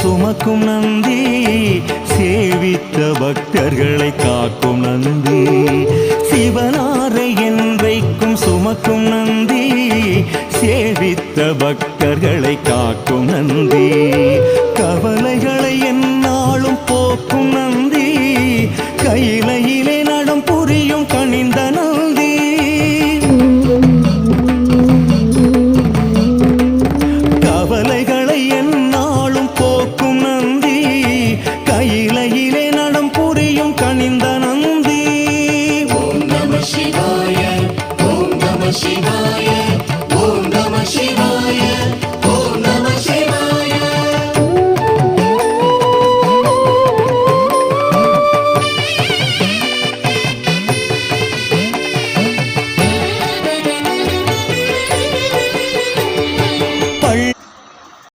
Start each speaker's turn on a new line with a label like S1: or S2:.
S1: சுமக்கும் நந்தி, சேவித்த பக்தர்களை காக்கும் நந்தி. சிவனாரை என்றைக்கும் சுமக்கும் நந்தி, சேவித்த பக்தர்களை காக்கும் நந்தி. கவலைகளை எந்நாளும் போக்கும் நந்தி, கையிலையிலே நடம் புரியும் கனிந்த